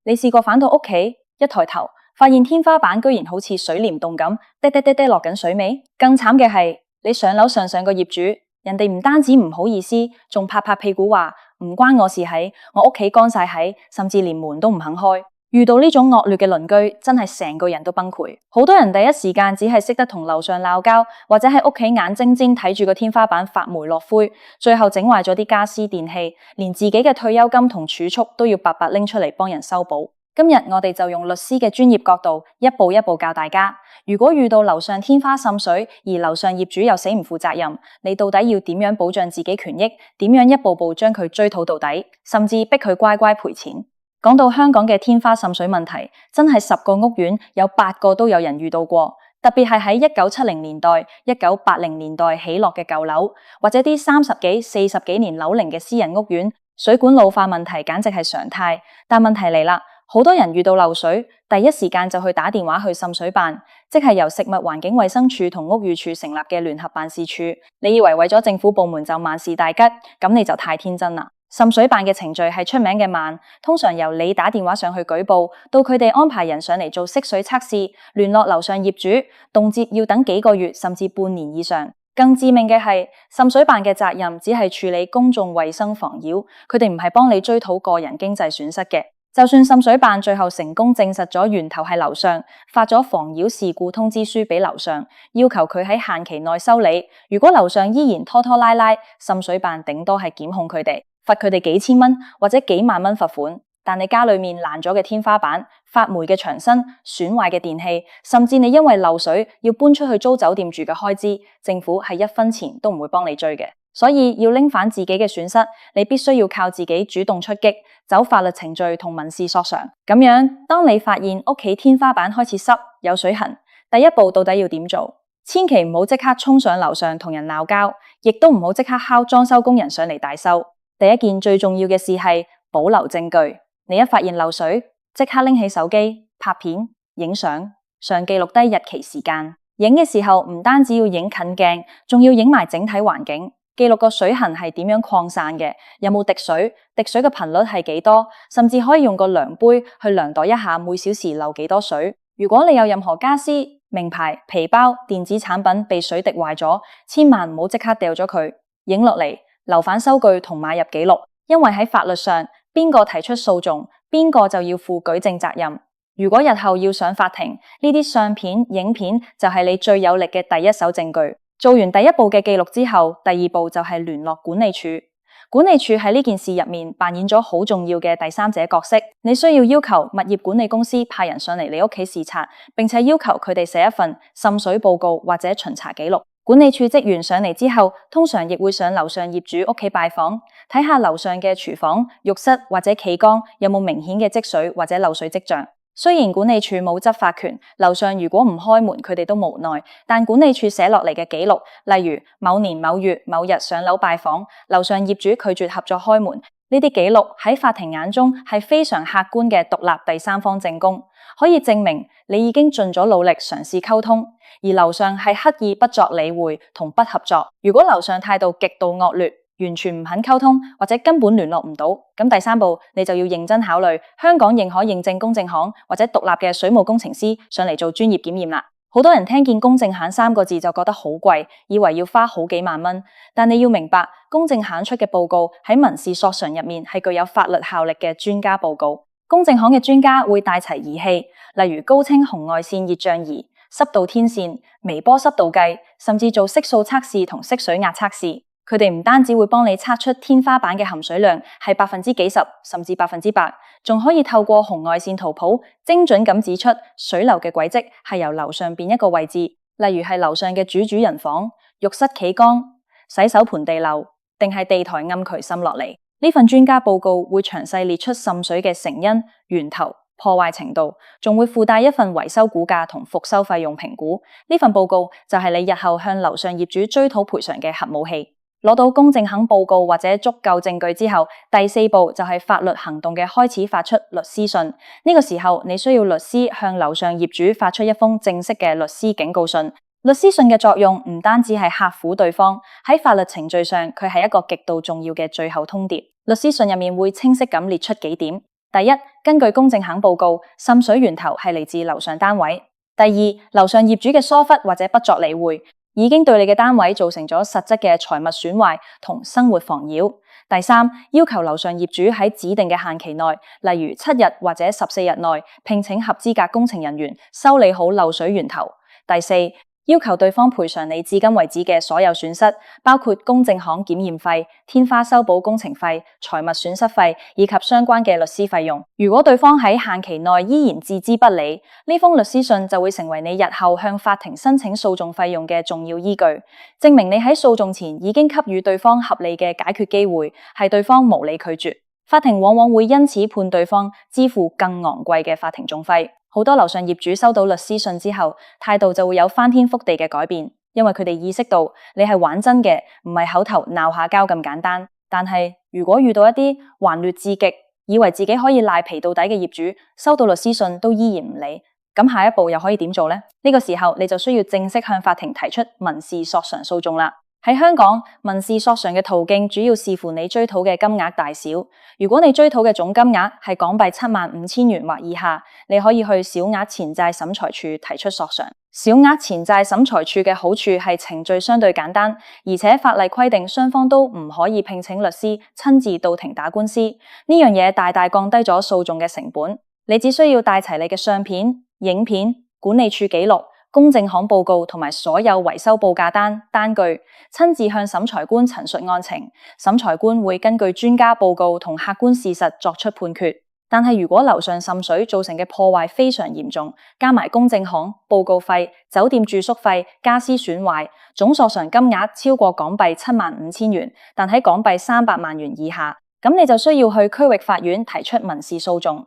你試過返到屋企，一抬頭發現天花板居然好似水簾洞咁，滴滴滴滴落緊水尾。更慘嘅係，你上樓上個業主，人哋唔單止唔好意思，仲拍拍屁股話唔關我事喺，我屋企乾晒喺，甚至連門都唔肯開。遇到呢種惡劣嘅鄰居，真係成個人都崩潰。好多人第一時間只係識得同樓上鬧交，或者喺屋企眼睜睜睇住個天花板發霉落灰，最後整壞咗啲家私電器，連自己嘅退休金同儲蓄都要白白拎出嚟幫人修補。今日我哋就用律師嘅專業角度，一步一步教大家，如果遇到樓上天花滲水，而樓上業主又死唔負責任，你到底要點樣保障自己權益？點樣一步步將佢追討到底，甚至逼佢乖乖賠錢？講到香港嘅天花滲水問題，真係10個屋苑有8個都有人遇到過。特別係喺1970年代、1980年代起落嘅舊樓，或者啲30幾、40幾年樓齡嘅私人屋苑，水管老化問題簡直係常態。但問題嚟啦，好多人遇到漏水，第一時間就去打電話去滲水辦，即係由食物環境衛生署同屋宇署成立嘅聯合辦事處。你以為為咗政府部門就萬事大吉，咁你就太天真啦。滲水辦嘅程序係出名嘅慢，通常由你打電話上去舉報，到佢哋安排人上嚟做識水測試，聯絡樓上業主，動輒要等幾個月甚至半年以上。更致命嘅係，滲水辦嘅責任只係處理公眾衛生妨擾，佢哋唔係幫你追討個人經濟損失嘅。就算滲水辦最後成功證實咗源頭係樓上，發咗妨擾事故通知書俾樓上，要求佢喺限期內修理，如果樓上依然拖拖拉拉，滲水辦頂多係檢控佢哋，罰佢哋幾千蚊或者幾萬蚊罰款。但你家裏面爛咗嘅天花板、發霉嘅牆身、損壞嘅電器，甚至你因為漏水要搬出去租酒店住嘅開支，政府係1分錢都唔會幫你追嘅。所以要拎返自己嘅損失，你必須要靠自己主動出擊，走法律程序同民事索償。咁樣，當你發現屋企天花板開始濕有水痕，第一步到底要點做？千祈唔好即刻衝上樓上同人鬧交，亦都唔好即刻敲裝修工人上嚟大修。第一件最重要嘅事係保留證據。你一發現漏水，即刻拎起手機拍片、影相，上記錄低日期時間。影嘅時候唔單止要影近鏡，仲要影埋整體環境。記錄個水痕係點樣擴散嘅，有冇滴水，滴水嘅頻率係幾多，甚至可以用個量杯去量度一下每小時漏幾多水。如果你有任何家私、名牌、皮包、電子產品被水滴壞咗，千萬唔好即刻掉咗佢，影落嚟，留返收據同買入記錄。因為喺法律上，邊個提出訴訟，邊個就要負舉證責任。如果日後要上法庭，呢啲相片、影片就係你最有力嘅第一手證據。做完第一步嘅記錄之後，第二步就係聯絡管理處。管理處喺呢件事入面扮演咗好重要嘅第三者角色。你需要要求物業管理公司派人上嚟你屋企視察，並且要求佢哋寫一份滲水報告或者巡查記錄。管理處職員上嚟之後，通常亦會上樓上業主屋企拜訪，睇下樓上嘅廚房、浴室或者企缸有冇明顯嘅積水或者漏水跡象。雖然管理處冇執法權，樓上如果唔開門，佢哋都無奈。但管理處寫落嚟嘅記錄，例如某年某月某日上樓拜訪，樓上業主拒絕合作開門，呢啲記錄喺法庭眼中係非常客觀嘅獨立第三方證供，可以證明你已經盡咗努力嘗試溝通，而樓上係刻意不作理會同不合作。如果樓上態度極度惡劣，完全唔肯溝通或者根本聯絡唔到，咁第三步你就要認真考慮香港認可認證公證行或者獨立嘅水務工程師上嚟做專業檢驗啦。好多人聽見公證行3個字就覺得好貴，以為要花好幾萬蚊，但你要明白，公證行出嘅報告喺民事索償入面係具有法律效力嘅專家報告。公證行嘅專家會帶齊儀器，例如高清紅外線熱像儀、濕度天線、微波濕度計，甚至做色素測試同色水壓測試。佢哋唔單止會幫你測出天花板嘅含水量係幾十%甚至100%，仲可以透過紅外線圖譜精準咁指出水流嘅軌跡係由樓上邊一個位置，例如係樓上嘅主人房、浴室企缸、洗手盆地漏，定係地台暗渠滲落嚟。呢份專家報告會詳細列出滲水嘅成因、源頭、破壞程度，仲會附帶一份維修估價同復修費用評估。呢份報告就係你日後向樓上業主追討賠償嘅核武器。攞到公證行報告或者足夠證據之後，第4步就係法律行動嘅開始，發出律師信。呢個時候你需要律師向樓上業主發出一封正式嘅律師警告信。律師信嘅作用唔單止係嚇唬對方，喺法律程序上佢係一個極度重要嘅最後通牒。律師信入面會清晰咁列出幾點：第一，根據公證行報告，滲水源頭係嚟自樓上單位。第二，樓上業主嘅疏忽或者不作理會，已經對你嘅單位造成咗實質嘅財物損壞同生活妨擾。第三，要求樓上業主喺指定嘅限期內，例如7日或者14日內，聘請合資格工程人員修理好漏水源頭。第四，要求對方賠償你至今為止嘅所有損失，包括公證行檢驗費、天花修補工程費、財物損失費以及相關嘅律師費用。如果對方喺限期內依然置之不理，呢封律師信就會成為你日後向法庭申請訴訟費用嘅重要依據，證明你喺訴訟前已經給予對方合理嘅解決機會，係對方無理拒絕。法庭往往會因此判對方支付更昂貴嘅法庭訟費。好多樓上業主收到律師信之後，態度就會有翻天覆地嘅改變，因為佢哋意識到你係玩真嘅，唔係口頭鬧下交咁簡單。但係如果遇到一啲頑劣至極，以為自己可以賴皮到底嘅業主，收到律師信都依然唔理，咁下一步又可以點做呢？呢個時候你就需要正式向法庭提出民事索償訴訟啦。喺香港，民事索償嘅途徑主要視乎你追討嘅金額大小。如果你追討嘅總金額係港幣75000元或以下，你可以去小額錢債審裁處提出索償。小額錢債審裁處嘅好處係程序相對簡單，而且法例規定雙方都唔可以聘請律師親自到庭打官司。呢樣嘢大大降低咗訴訟嘅成本。你只需要帶齊你嘅相片、影片、管理處記錄、公證行報告同埋所有維修報價單據，親自向審裁官陳述案情，審裁官會根據專家報告同客觀事實作出判決。但係如果樓上滲水造成嘅破壞非常嚴重，加埋公證行、報告費、酒店住宿費、家私損壞，總索償金額超過港幣75000元，但喺港幣300萬元以下，咁你就需要去區域法院提出民事訴訟。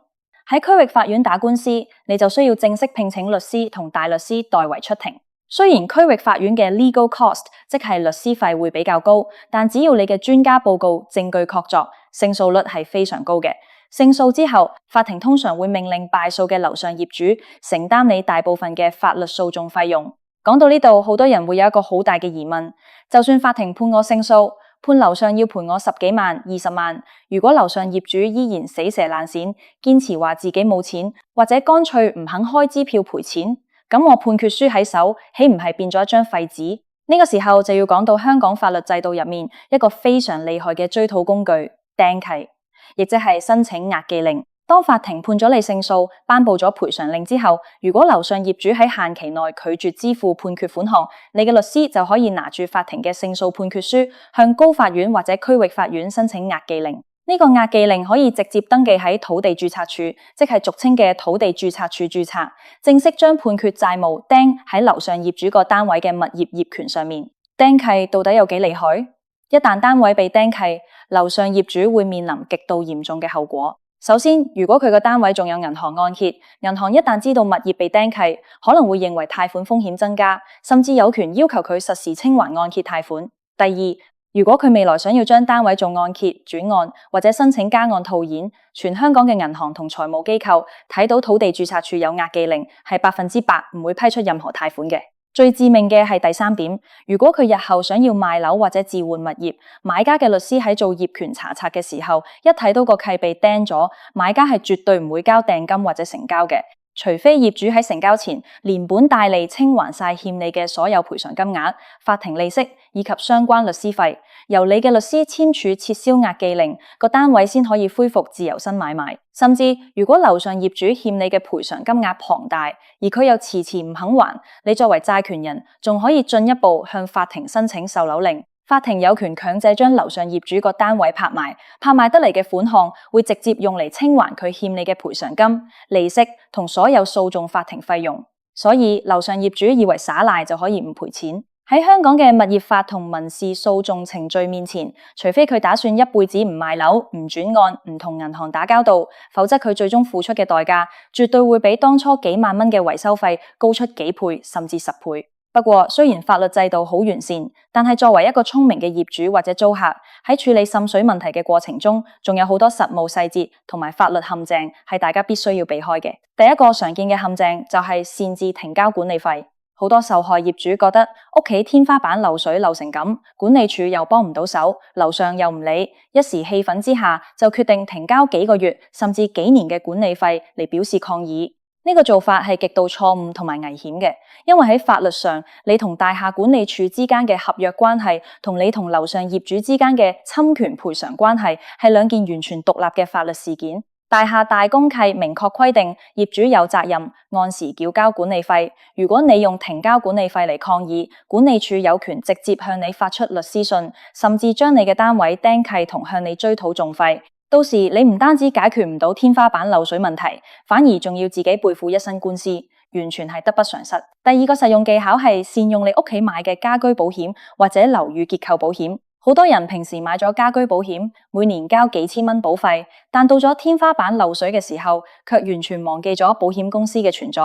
喺區域法院打官司，你就需要正式聘請律師同大律師代為出庭。雖然區域法院嘅 legal cost， 即係律師費會比較高，但只要你嘅專家報告證據確鑿，勝訴率係非常高嘅。勝訴之後，法庭通常會命令敗訴嘅樓上業主承擔你大部分嘅法律訴訟費用。講到呢度，好多人會有一個好大嘅疑問，就算法庭判我勝訴，判樓上要賠我10幾萬、20萬，如果樓上業主依然死蛇爛鱔，堅持話自己冇錢，或者乾脆唔肯開支票賠錢，咁我判決書喺手，豈唔係變咗一張廢紙？呢個時候就要講到香港法律制度入面一個非常厲害嘅追討工具——釘契，亦即係申請押記令。當法庭判咗你勝訴，頒布咗賠償令之後，如果樓上業主喺限期內拒絕支付判決款項，你嘅律師就可以拿住法庭嘅勝訴判決書，向高法院或者區域法院申請押記令。呢個押記令可以直接登記喺土地註冊處，即係俗稱嘅土地註冊處註冊，正式將判決債務釘喺樓上業主個單位嘅物業業權上面。釘契到底有幾厲害？一旦單位被釘契，樓上業主會面臨極度嚴重嘅後果。首先，如果佢個單位仲有銀行按揭，銀行一旦知道物業被釘契，可能會認為貸款風險增加，甚至有權要求佢實時清還按揭貸款。第二，如果佢未來想要將單位做按揭、轉按或者申請加按套現，全香港嘅銀行同財務機構睇到土地註冊處有押記令，係100%唔會批出任何貸款嘅。最致命嘅係第三點，如果佢日後想要賣樓或者置換物業，買家嘅律師喺做業權查冊嘅時候，一睇到個契被釘咗，買家係絕對唔會交訂金或者成交嘅，除非業主喺成交前連本帶利清還晒欠你嘅所有賠償金額、法庭利息以及相關律師費，由你嘅律師簽署撤銷押記令，個單位先可以恢復自由身買賣。甚至如果樓上業主欠你嘅賠償金額龐大，而佢又遲遲唔肯還，你作為債權人仲可以進一步向法庭申請售樓令。法庭有權強制將樓上業主個單位拍賣，拍賣得嚟嘅款項會直接用嚟清還佢欠你嘅賠償金、利息同所有訴訟法庭費用。所以樓上業主以為耍賴就可以唔賠錢。喺香港嘅物業法同民事訴訟程序面前，除非佢打算一輩子唔賣樓、唔轉按、唔同銀行打交道，否則佢最終付出嘅代價絕對會比當初幾萬蚊嘅維修費高出幾倍甚至10倍。不過雖然法律制度好完善，但係作為一個聰明嘅業主或者租客，喺處理滲水問題嘅過程中，仲有好多實務細節同埋法律陷阱係大家必須要避開嘅。第一個常見嘅陷阱就係擅自停交管理費。好多受害業主覺得屋企天花板漏水漏成咁，管理處又幫唔到手，樓上又唔理，一時氣憤之下就決定停交幾個月甚至幾年嘅管理費嚟表示抗議。呢個做法係極度錯誤同埋危險嘅，因為喺法律上，你同大廈管理處之間嘅合約關係同你同樓上業主之間嘅侵權賠償關係係兩件完全獨立嘅法律事件。大廈大公契明確規定，業主有責任按時繳交管理費。如果你用停交管理費嚟抗議，管理處有權直接向你發出律師信，甚至將你嘅單位釘契同向你追討訟費。到時你唔單止解決唔到天花板漏水問題，反而仲要自己背負一身官司，完全係得不償失。第二個實用技巧係善用你屋企買嘅家居保險或者樓宇結構保險。好多人平時買咗家居保險，每年交幾千蚊保費，但到咗天花板漏水嘅時候，卻完全忘記咗保險公司嘅存在。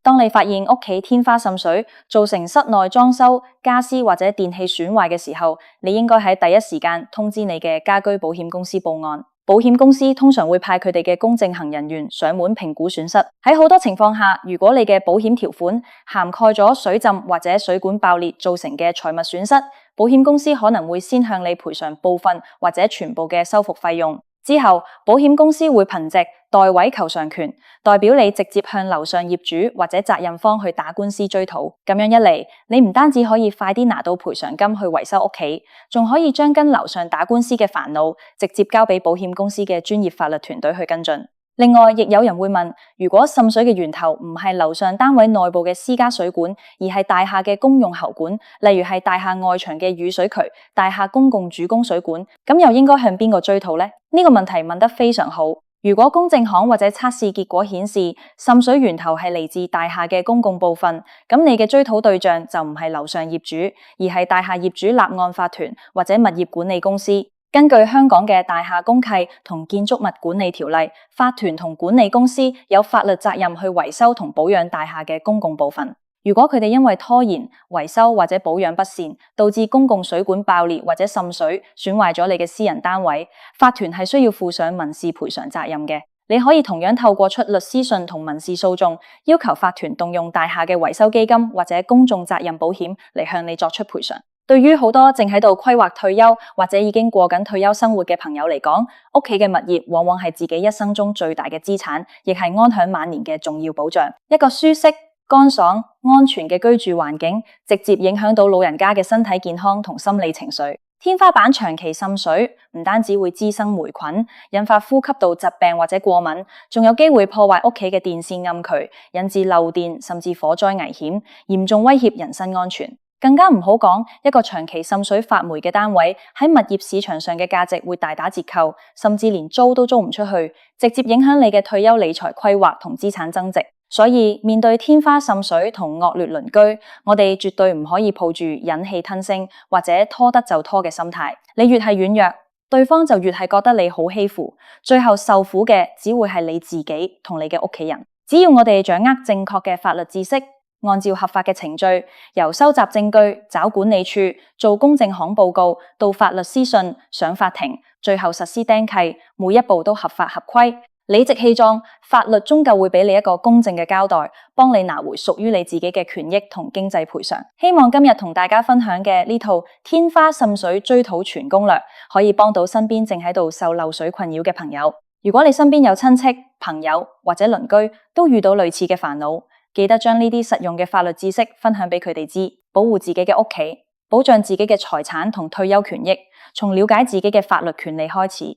當你發現屋企天花滲水，造成室內裝修、家私或者電器損壞嘅時候，你應該喺第一時間通知你嘅家居保險公司報案。保險公司通常會派佢哋嘅公證行人員上門評估損失。喺好多情況下，如果你嘅保險條款涵蓋咗水浸或者水管爆裂造成嘅財物損失，保險公司可能會先向你賠償部分或者全部嘅修復費用。之後，保險公司會憑借代位求償權，代表你直接向樓上業主或者責任方去打官司追討。咁樣一嚟，你唔單止可以快啲拿到賠償金去維修屋企，仲可以將跟樓上打官司嘅煩惱直接交俾保險公司嘅專業法律團隊去跟進。另外，亦有人會問，如果滲水嘅源頭唔係樓上單位內部嘅私家水管，而係大廈嘅公用喉管，例如係大廈外牆嘅雨水渠、大廈公共主供水管，咁又應該向邊個追討呢？呢個問題問得非常好。如果公證行或者測試結果顯示滲水源頭係嚟自大廈嘅公共部分，咁你嘅追討對象就唔係樓上業主，而係大廈業主立案法團或者物業管理公司。根據香港嘅大廈公契同建築物管理條例，法團同管理公司有法律責任去維修同保養大廈嘅公共部分。如果佢哋因為拖延、維修或者保養不善，導致公共水管爆裂或者滲水，損壞咗你嘅私人單位，法團係需要負上民事賠償責任嘅。你可以同樣透過出律師信同民事訴訟，要求法團動用大廈嘅維修基金或者公眾責任保險嚟向你作出賠償。對於好多正喺度規劃退休或者已經過緊退休生活嘅朋友嚟講，屋企嘅物業往往係自己一生中最大嘅資產，亦係安享晚年嘅重要保障。一個舒適、乾爽、安全嘅居住環境，直接影響到老人家嘅身體健康同心理情緒。天花板長期滲水，唔單止會滋生霉菌，引發呼吸道疾病或者過敏，仲有機會破壞屋企嘅電線暗渠，引致漏電甚至火災危險，嚴重威脅人身安全。更加唔好講，一個長期滲水發霉嘅單位喺物業市場上嘅價值會大打折扣，甚至連租都租唔出去，直接影響你嘅退休理財規劃同資產增值。所以面對天花滲水同惡劣鄰居，我哋絕對唔可以抱住忍氣吞聲或者拖得就拖嘅心態。你越係軟弱，對方就越係覺得你好欺負，最後受苦嘅只會係你自己同你嘅屋企人。只要我哋掌握正確嘅法律知識，按照合法嘅程序，由收集證據、找管理處、做公證行報告，到發律師信、上法庭，最後實施釘契，每一步都合法合規，理直氣壯，法律終究會俾你一個公正嘅交代，幫你拿回屬於你自己嘅權益同經濟賠償。希望今日同大家分享嘅呢套天花滲水追討全攻略，可以幫到身邊正喺度受漏水困擾嘅朋友。如果你身邊有親戚、朋友或者鄰居都遇到類似嘅煩惱，記得將呢啲實用嘅法律知識分享俾佢哋知，保護自己嘅屋企，保障自己嘅財產同退休權益，從了解自己嘅法律權利開始。